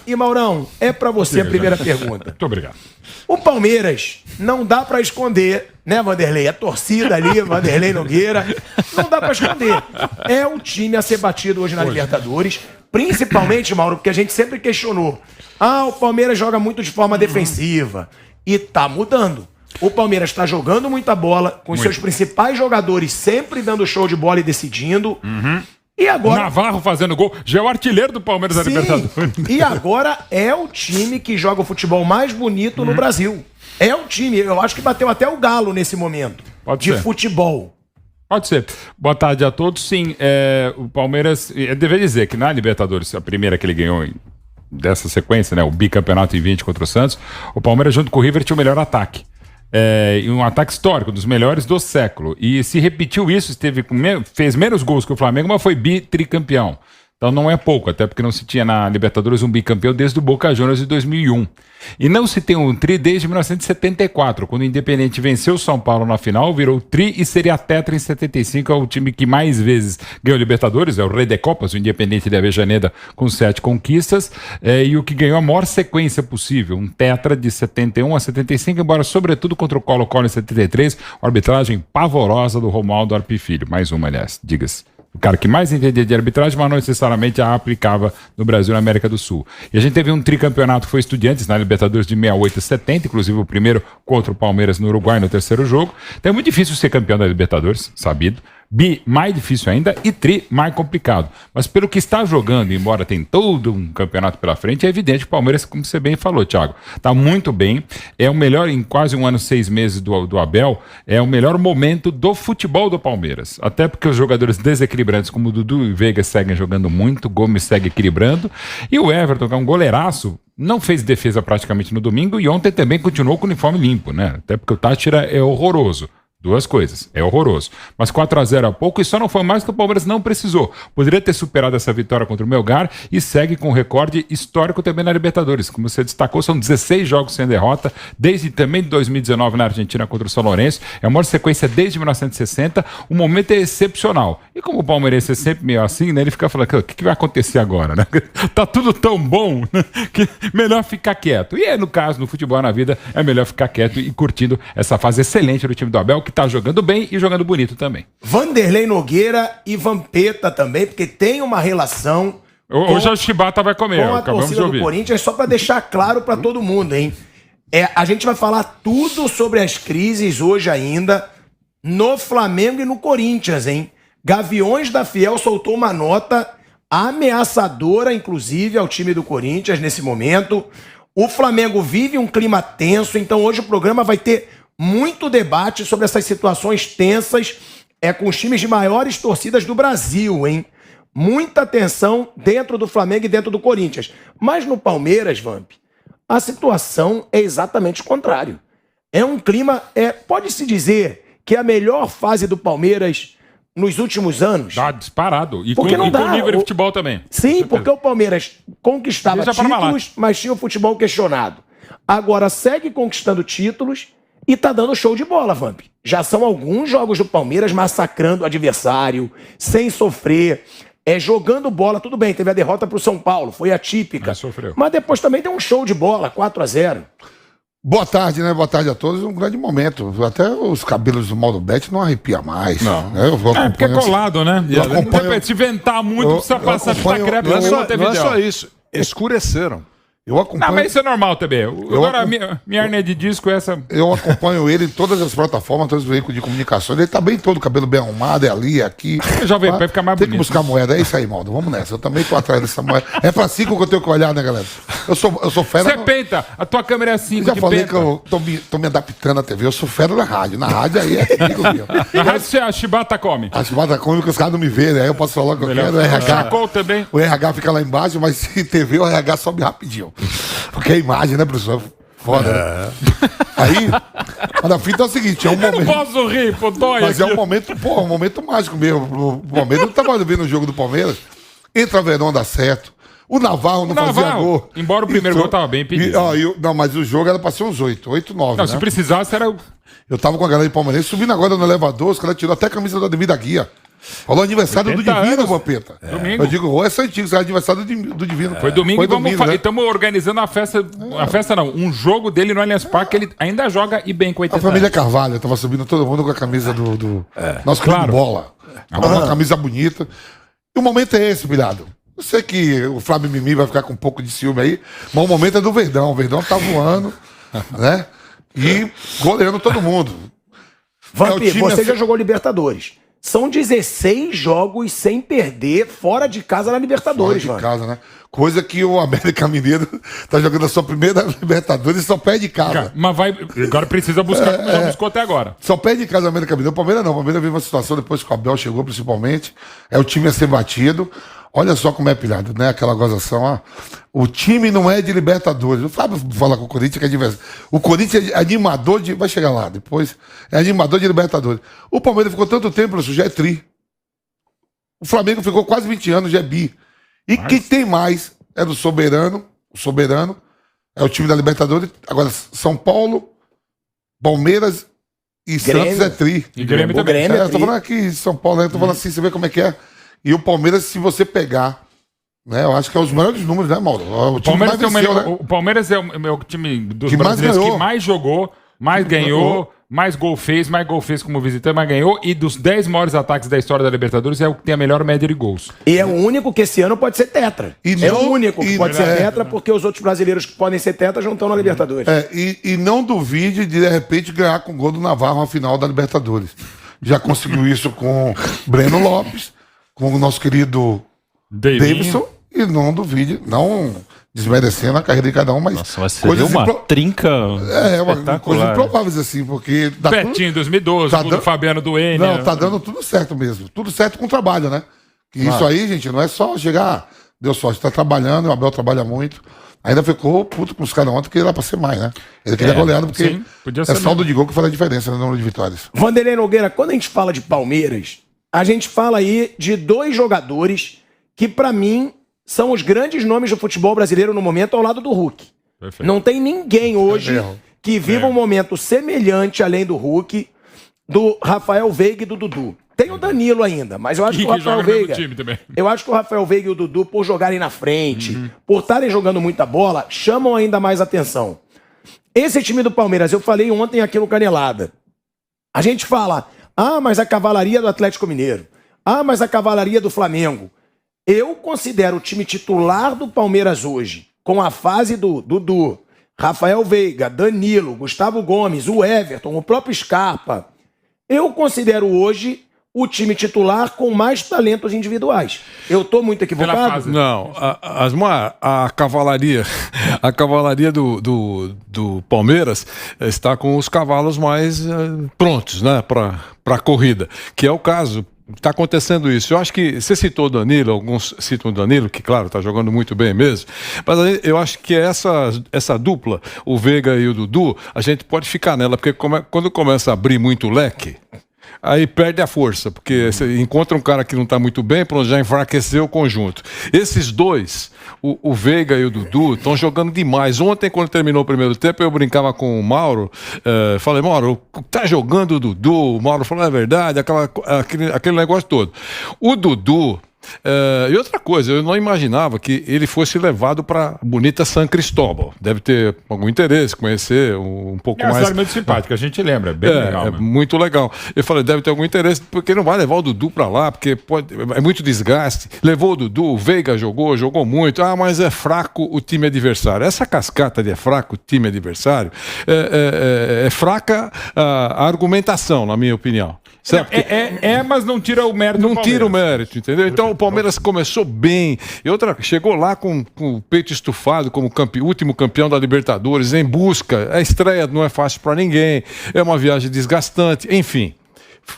E Maurão, é pra você a primeira pergunta. Muito obrigado. O Palmeiras não dá pra esconder, né, Vanderlei? A torcida ali, Vanderlei Nogueira, não dá pra esconder. É o time a ser batido hoje na Libertadores, principalmente, Mauro, porque a gente sempre questionou. O Palmeiras joga muito de forma defensiva. E tá mudando. O Palmeiras tá jogando muita bola, com seus principais jogadores sempre dando show de bola e decidindo. E agora... Navarro fazendo gol. Já é o artilheiro do Palmeiras da Libertadores. E agora é o time que joga o futebol mais bonito no Brasil. É o time. Eu acho que bateu até o Galo nesse momento. Pode de ser. futebol. Pode ser. Boa tarde a todos. Sim, o Palmeiras... Eu deveria dizer que na Libertadores, a primeira que ele ganhou dessa sequência, né, o bicampeonato em 20 contra o Santos, o Palmeiras junto com o River tinha o melhor ataque. E um ataque histórico, dos melhores do século. E se repetiu isso, fez menos gols que o Flamengo, mas foi tricampeão. Então não é pouco, até porque não se tinha na Libertadores um bicampeão desde o Boca Juniors de 2001. E não se tem um tri desde 1974, quando o Independiente venceu o São Paulo na final, virou tri e seria tetra em 75, é o time que mais vezes ganhou Libertadores, é o Rei de Copas, o Independiente de Avejaneda, com 7 conquistas, e o que ganhou a maior sequência possível, um tetra de 71 a 75, embora sobretudo contra o Colo-Colo em 73, arbitragem pavorosa do Romualdo Arpi Filho, mais uma, aliás, diga-se. O cara que mais entendia de arbitragem, mas não necessariamente a aplicava no Brasil e na América do Sul. E a gente teve um tricampeonato que foi Estudiantes na Libertadores de 68 e 70, inclusive o primeiro contra o Palmeiras no Uruguai no terceiro jogo. Então é muito difícil ser campeão da Libertadores, sabido. Bi, mais difícil ainda, e tri, mais complicado. Mas pelo que está jogando, embora tenha todo um campeonato pela frente, é evidente que o Palmeiras, como você bem falou, Thiago, está muito bem. É o melhor, em quase um ano, 6 meses do Abel, é o melhor momento do futebol do Palmeiras. Até porque os jogadores desequilibrantes, como o Dudu e o Veiga, seguem jogando muito, o Gomes segue equilibrando, e o Everton, que é um goleiraço, não fez defesa praticamente no domingo, e ontem também continuou com o uniforme limpo, né? Até porque o Táchira é horroroso. Duas coisas, é horroroso. Mas 4-0 é pouco e só não foi mais que o Palmeiras não precisou. Poderia ter superado essa vitória contra o Melgar e segue com um recorde histórico também na Libertadores. Como você destacou, são 16 jogos sem derrota, desde também de 2019 na Argentina contra o São Lourenço. É a maior sequência desde 1960. O momento é excepcional. E como o palmeirense é sempre meio assim, né, ele fica falando, o que vai acontecer agora? Né? Tá tudo tão bom, né, que melhor ficar quieto. E no caso, no futebol, na vida, é melhor ficar quieto e curtindo essa fase excelente do time do Abel, que tá jogando bem e jogando bonito também. Vanderlei Nogueira e Vampeta também, porque tem uma relação... Hoje a Chibata vai comer, com a acabamos de torcida ouvir. do Corinthians, só para deixar claro para todo mundo, hein? A gente vai falar tudo sobre as crises hoje ainda no Flamengo e no Corinthians, hein? Gaviões da Fiel soltou uma nota ameaçadora, inclusive, ao time do Corinthians nesse momento. O Flamengo vive um clima tenso, então hoje o programa vai ter muito debate sobre essas situações tensas com os times de maiores torcidas do Brasil, hein? Muita tensão dentro do Flamengo e dentro do Corinthians. Mas no Palmeiras, Vamp, a situação é exatamente o contrário. É um clima... pode-se dizer que é a melhor fase do Palmeiras nos últimos anos. Dá disparado. E porque com nível de futebol também. Sim, porque o Palmeiras conquistava títulos, mas tinha o futebol questionado. Agora segue conquistando títulos e tá dando show de bola, Vamp. Já são alguns jogos do Palmeiras massacrando o adversário, sem sofrer, jogando bola. Tudo bem, teve a derrota pro São Paulo, foi atípica. Mas depois também deu um show de bola, 4-0. Boa tarde, né? Boa tarde a todos. Um grande momento. Até os cabelos do Mauro Betti não arrepia mais. Não. Porque é colado, né? Se ventar muito, precisa passar fita crepe. Não é só isso. Escureceram. Eu acompanho... Não, mas isso é normal também. Agora, minha hernia de disco é essa... Eu acompanho ele em todas as plataformas, todos os veículos de comunicação. Ele tá bem todo, cabelo bem arrumado, é ali, aqui. Jovem, vai ficar mais bonito. Tem que buscar moeda, é isso aí, Maldo. Vamos nessa. Eu também tô atrás dessa moeda. É pra 5 que eu tenho que olhar, né, galera? Eu sou fera... Você penta, a tua câmera é 5 já falei que eu tô me adaptando à TV. Eu sou fera na rádio. Na rádio aí é comigo mesmo. Na rádio a Chibata come. A Chibata come porque os caras não me veem, né? Aí eu posso falar o que eu quero. O RH, também. O RH fica lá embaixo, mas se TV, o RH sobe rapidinho. Porque a imagem, né, professor? Foda, né? Aí, mas a fita é o seguinte, é um momento... Eu não posso rir, pô, dói. Mas aqui. É um momento, um momento mágico mesmo. O momento, eu tava vendo o jogo do Palmeiras, entra Verón, dá certo. O Navarro não fazia gol. Embora o primeiro gol tava bem pedido. Não, mas o jogo era pra ser uns 8, 9, não, né? Se precisasse, era... Eu tava com a galera de Palmeiras, subindo agora no elevador, os caras tirou até a camisa do Ademir da Guia. Falou aniversário do 80 Divino, anos. Vampeta. Domingo. Eu digo, ô, é antigo, isso é aniversário do Divino. Foi domingo né? estamos organizando a festa. A festa não, um jogo dele no Allianz Parque, ele ainda joga e bem com 80 A família anos. Carvalho, tava subindo todo mundo com a camisa do nosso clube claro. de bola. Uma camisa bonita. E o momento é esse, pilhado. Eu sei que o Flávio Mimi vai ficar com um pouco de ciúme aí, mas o momento é do Verdão. O Verdão tá voando, né? E goleando todo mundo. Vampir, time você é- já jogou Libertadores. São 16 jogos sem perder fora de casa na Libertadores, Fora de mano. casa, né? Coisa que o América Mineiro tá jogando a sua primeira Libertadores e só perde de casa. Cara, mas agora precisa buscar como já buscou até agora. Só perde em casa o América Mineiro. O Palmeiras não. O Palmeiras vive uma situação depois que o Abel chegou, principalmente. É o time a ser batido. Olha só como é pilhado, né? Aquela gozação. Ó. O time não é de Libertadores. O Fábio fala com o Corinthians que é diverso. O Corinthians é animador de. Vai chegar lá depois. É animador de Libertadores. O Palmeiras ficou tanto tempo, isso já é tri. O Flamengo ficou quase 20 anos, já é bi. E quem tem mais é do Soberano. O Soberano é o time da Libertadores. Agora, São Paulo, Palmeiras e Grêmio. Santos é tri. E Grêmio O também. Grêmio é Eu tô tri. falando aqui em São Paulo, né? Eu tô falando assim, você vê como é que é. E o Palmeiras, se você pegar, né? Eu acho que é os melhores números, né, Mauro? O time mais venceu, né? O Palmeiras é o time dos Que mais brasileiros ganhou. que mais jogou, mais ganhou, mais gol fez como visitante, mais ganhou. E dos 10 maiores ataques da história da Libertadores é o que tem a melhor média de gols. E é o único que esse ano pode ser tetra. E É não- o único que e- pode ser é. tetra, porque os outros brasileiros que podem ser tetra já não estão na Libertadores. E não duvide de repente ganhar com o gol do Navarro na final da Libertadores. Já conseguiu isso com Breno Lopes, com o nosso querido Davidson, e não duvide, não desmerecendo a carreira de cada um, mas Nossa, mas seria uma trinca uma coisa espetacular. improváveis assim, porque dá tudo- Betinho, 2012, Tá gol do dando- Fabiano Duene. Não, tá dando tudo certo mesmo. Tudo certo com o trabalho, né? Que isso aí, gente, não é só chegar, deu sorte, tá trabalhando, o Abel trabalha muito. Ainda ficou puto com os caras ontem, que era pra ser mais, né? Ele queria goleado, porque sim, podia é ser saldo mesmo. de gol que faz a diferença no número de vitórias. Vanderlei Nogueira, quando a gente fala de Palmeiras, a gente fala aí de dois jogadores que, pra mim, são os grandes nomes do futebol brasileiro no momento ao lado do Hulk. Perfeito. Não tem ninguém hoje mesmo. que viva um momento semelhante, além do Hulk, do Rafael Veiga e do Dudu. Tem o Danilo ainda, mas eu acho que o Que Rafael joga no mesmo Veiga... time também. Eu acho que o Rafael Veiga e o Dudu, por jogarem na frente, por estarem jogando muita bola, chamam ainda mais atenção. Esse time do Palmeiras, eu falei ontem aqui no Canelada. A gente fala, mas a cavalaria do Atlético Mineiro. Mas a cavalaria do Flamengo. Eu considero o time titular do Palmeiras hoje, com a fase do Dudu, Rafael Veiga, Danilo, Gustavo Gomes, o Everton, o próprio Scarpa. Eu considero hoje o time titular com mais talentos individuais. Eu tô muito Pela equivocado? fase. Não, Asmar, a cavalaria do Palmeiras está com os cavalos mais prontos, né, para a corrida, que é o caso. Está acontecendo isso. Eu acho que você citou o Danilo, alguns citam o Danilo, que, claro, está jogando muito bem mesmo. Mas aí eu acho que essa dupla, o Veiga e o Dudu, a gente pode ficar nela, porque quando começa a abrir muito o leque, aí perde a força, porque você encontra um cara que não está muito bem, pronto, já enfraqueceu o conjunto. Esses dois, o Veiga e o Dudu, estão jogando demais. Ontem, quando terminou o primeiro tempo, eu brincava com o Mauro, falei, Mauro, tá jogando o Dudu? O Mauro falou, é verdade, aquele negócio todo. O Dudu... e outra coisa, eu não imaginava que ele fosse levado para bonita San Cristóbal. Deve ter algum interesse, conhecer um pouco É uma mais. história muito simpática, a gente lembra, bem legal. É mesmo. muito legal. Eu falei, deve ter algum interesse, porque não vai levar o Dudu pra lá, porque é muito desgaste. Levou o Dudu, o Veiga jogou muito. Mas é fraco o time adversário. Essa cascata de é fraco o time adversário é fraca a argumentação, na minha opinião. Certo? Mas não tira o mérito Não do tira o Palmeiras. mérito, entendeu? Então o Palmeiras começou bem. E outra, chegou lá com o peito estufado como último campeão da Libertadores, em busca. A estreia não é fácil para ninguém, é uma viagem desgastante, enfim.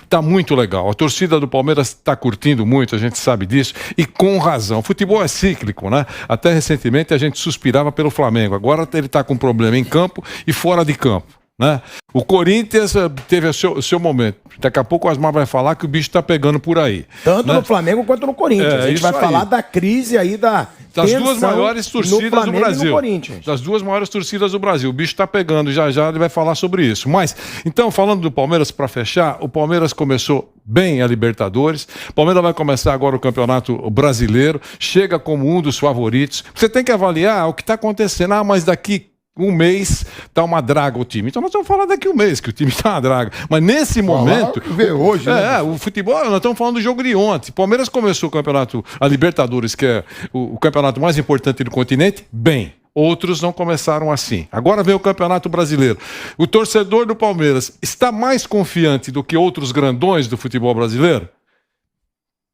Tá muito legal. A torcida do Palmeiras está curtindo muito, a gente sabe disso, e com razão. O futebol é cíclico, né? Até recentemente a gente suspirava pelo Flamengo. Agora ele está com problema em campo e fora de campo, né? O Corinthians teve o seu momento. Daqui a pouco o Asmar vai falar que o bicho está pegando por aí. Tanto né? no Flamengo quanto no Corinthians. A gente isso vai aí. falar da crise aí das Das duas maiores torcidas do e no Brasil. Corinthians. Das duas maiores torcidas do Brasil. O bicho está pegando, já ele vai falar sobre isso. Mas, então, falando do Palmeiras, para fechar, o Palmeiras começou bem a Libertadores. O Palmeiras vai começar agora o Campeonato Brasileiro, chega como um dos favoritos. Você tem que avaliar o que está acontecendo. Mas daqui um mês tá uma draga o time. Então nós estamos falando daqui um mês que o time tá uma draga. Mas nesse momento... hoje, né? O futebol, nós estamos falando do jogo de ontem. Palmeiras começou o campeonato, a Libertadores, que é o campeonato mais importante do continente, bem. Outros não começaram assim. Agora vem o Campeonato Brasileiro. O torcedor do Palmeiras está mais confiante do que outros grandões do futebol brasileiro?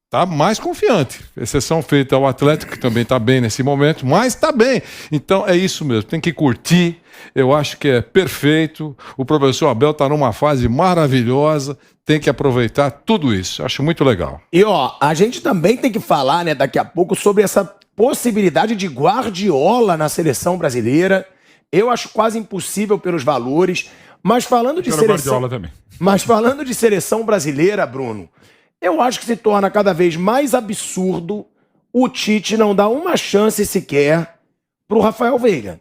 Está mais confiante. Exceção feita ao Atlético, que também está bem nesse momento, mas está bem. Então é isso mesmo, tem que curtir. Eu acho que é perfeito. O professor Abel está numa fase maravilhosa, tem que aproveitar tudo isso. Acho muito legal. E a gente também tem que falar, né, daqui a pouco sobre essa possibilidade de Guardiola na seleção brasileira. Eu acho quase impossível pelos valores, mas falando de seleção, também. mas falando de seleção brasileira, Bruno, eu acho que se torna cada vez mais absurdo o Tite não dar uma chance sequer pro Rafael Veiga.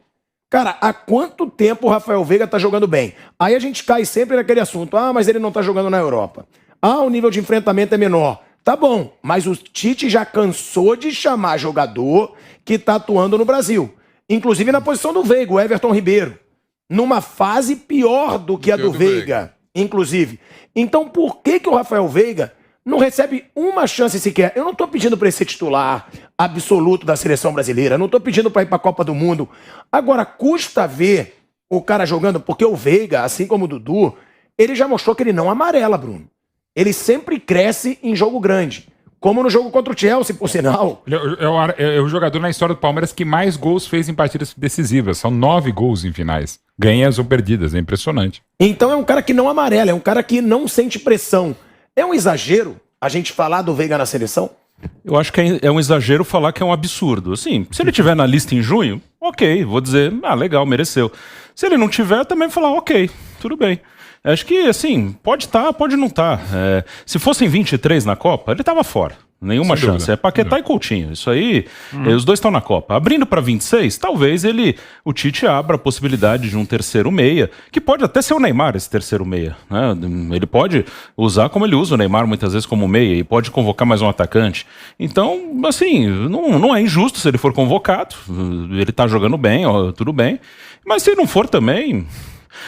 Cara, há quanto tempo o Rafael Veiga tá jogando bem? Aí a gente cai sempre naquele assunto, mas ele não tá jogando na Europa. O nível de enfrentamento é menor. Tá bom, mas o Tite já cansou de chamar jogador que tá atuando no Brasil. Inclusive na posição do Veiga, o Everton Ribeiro. Numa fase pior do que a do Veiga, inclusive. Então por que o Rafael Veiga não recebe uma chance sequer? Eu não tô pedindo para ele ser titular absoluto da seleção brasileira, não tô pedindo para ir pra Copa do Mundo. Agora, custa ver o cara jogando, porque o Veiga, assim como o Dudu, ele já mostrou que ele não amarela, Bruno. Ele sempre cresce em jogo grande. Como no jogo contra o Chelsea, por sinal. É o jogador na história do Palmeiras que mais gols fez em partidas decisivas. São 9 gols em finais. Ganhas ou perdidas, é impressionante. Então é um cara que não amarela, é um cara que não sente pressão. É um exagero a gente falar do Veiga na seleção? Eu acho que é um exagero falar que é um absurdo. Assim, se ele tiver na lista em junho, ok, vou dizer, legal, mereceu. Se ele não tiver, também vou falar, ok, tudo bem. Acho que, assim, pode estar, pode não estar. Se fossem 23 na Copa, ele estava fora. Nenhuma chance. Dúvida. É Paquetá e Coutinho. Isso aí, os dois estão na Copa. Abrindo para 26, talvez o Tite abra a possibilidade de um terceiro meia, que pode até ser o Neymar, esse terceiro meia. Né? Ele pode usar como ele usa o Neymar muitas vezes como meia e pode convocar mais um atacante. Então, assim, não é injusto se ele for convocado. Ele tá jogando bem, tudo bem. Mas se não for também...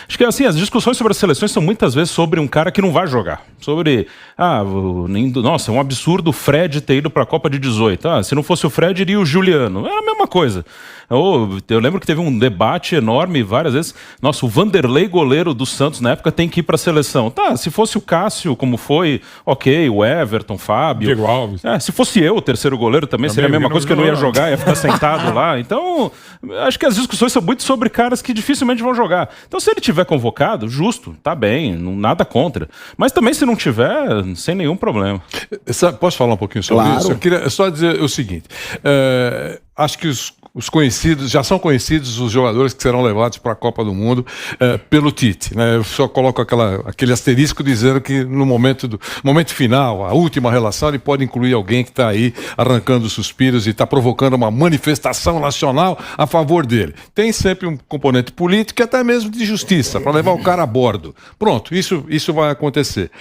Acho que assim, as discussões sobre as seleções são muitas vezes sobre um cara que não vai jogar. Sobre, nossa, é um absurdo o Fred ter ido para a Copa de 18. Se não fosse o Fred, iria o Juliano. É a mesma coisa. Eu lembro que teve um debate enorme várias vezes. Nossa, o Vanderlei, goleiro do Santos na época, tem que ir para a seleção. Se fosse o Cássio, como foi, ok, o Everton, Fábio. Diego Alves. Se fosse eu, o terceiro goleiro, também seria a mesma coisa, que eu não ia jogar, ia ficar sentado lá. Então, acho que as discussões são muito sobre caras que dificilmente vão jogar. Então, se ele tiver convocado, justo, tá bem, nada contra. Mas também se não tiver, sem nenhum problema. Posso falar um pouquinho sobre isso? Eu queria só dizer o seguinte, acho que os conhecidos, já são conhecidos os jogadores que serão levados para a Copa do Mundo pelo Tite, né? Eu só coloco aquele asterisco dizendo que no momento final, a última relação, ele pode incluir alguém que está aí arrancando suspiros e está provocando uma manifestação nacional a favor dele. Tem sempre um componente político e até mesmo de justiça, para levar o cara a bordo. Pronto, isso vai acontecer.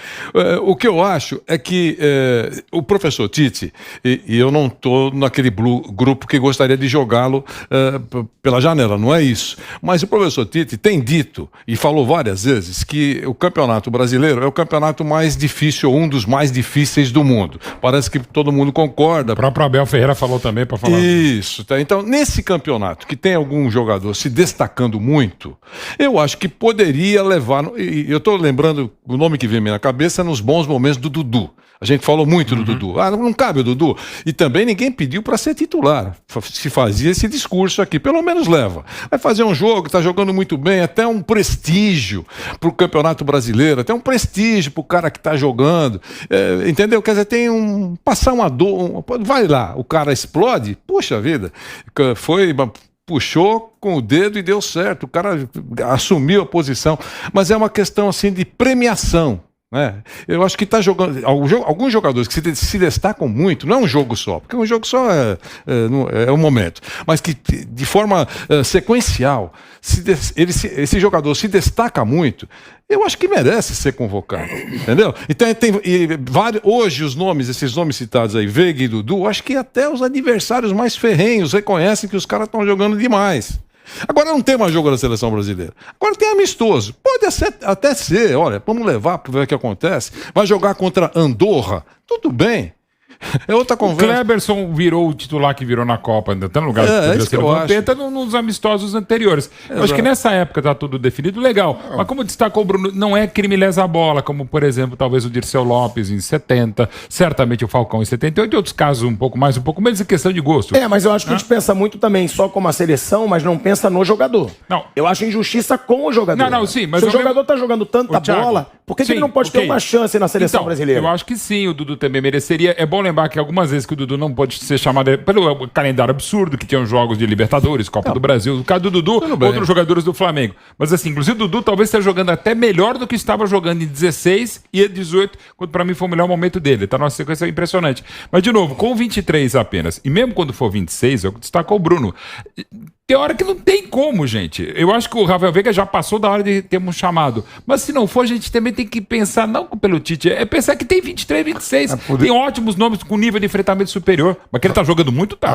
O que eu acho é que o professor Tite, e eu não estou naquele grupo que gostaria de jogá-lo pela janela, não é isso. Mas o professor Tite tem dito e falou várias vezes que o Campeonato Brasileiro é o campeonato mais difícil, ou um dos mais difíceis do mundo. Parece que todo mundo concorda. O próprio Abel Ferreira falou também para falar. Isso, tá? Então, nesse campeonato que tem algum jogador se destacando muito, eu acho que poderia levar, e eu estou lembrando, o nome que vem na minha cabeça, nos bons momentos do Dudu. A gente falou muito do Dudu. Não cabe o Dudu. E também ninguém pediu para ser titular. Se fazia esse discurso aqui. Pelo menos leva. Vai fazer um jogo, está jogando muito bem, até um prestígio para o Campeonato Brasileiro, até um prestígio para o cara que está jogando. Entendeu? Quer dizer, passar uma dor. Vai lá, o cara explode. Puxa vida. Puxou com o dedo e deu certo. O cara assumiu a posição. Mas é uma questão assim de premiação. né? Eu acho que está jogando. Alguns jogadores que se destacam muito, não é um jogo só, porque um jogo só é um momento, mas que de forma sequencial, esse jogador se destaca muito, eu acho que merece ser convocado, entendeu? Então hoje esses nomes citados aí, Veiga e Dudu, acho que até os adversários mais ferrenhos reconhecem que os caras estão jogando demais. Agora não tem mais jogo da seleção brasileira. Agora tem amistoso. Pode até ser, olha, vamos levar para ver o que acontece. Vai jogar contra Andorra, tudo bem. É outra conversa. O Kleberson virou o titular que virou na Copa, ainda tá no lugar isso que eu acho. Nos amistosos anteriores. Eu acho que nessa época tá tudo definido, legal. Mas como destacou o Bruno, não é crime lesa bola, como por exemplo, talvez o Dirceu Lopes em 70, certamente o Falcão em 78, e outros casos um pouco mais, um pouco menos, em questão de gosto. Mas eu acho que a gente pensa muito também só como a seleção, mas não pensa no jogador. Não. Eu acho injustiça com o jogador. Não, sim, mas se o jogador tá jogando tanta Thiago, bola, por que ele não pode okay. ter uma chance na seleção brasileira? Eu acho que sim, o Dudu também mereceria. É bom lembrar que algumas vezes que o Dudu não pode ser chamado pelo calendário absurdo, que tinham jogos de Libertadores, Copa do Brasil, no caso do Dudu, outros jogadores do Flamengo. Mas assim, inclusive o Dudu talvez esteja jogando até melhor do que estava jogando em 16 e 18, quando pra mim foi o melhor momento dele. Tá numa sequência impressionante. Mas de novo, com 23 apenas, e mesmo quando for 26, eu destaco o Bruno. Tem hora que não tem como, gente. Eu acho que o Rafael Veiga já passou da hora de termos chamado. Mas se não for, a gente também tem que pensar, não pelo Tite, é pensar que tem 23, 26. Tem ótimos nomes com nível de enfrentamento superior. Mas que ele tá jogando muito, tá.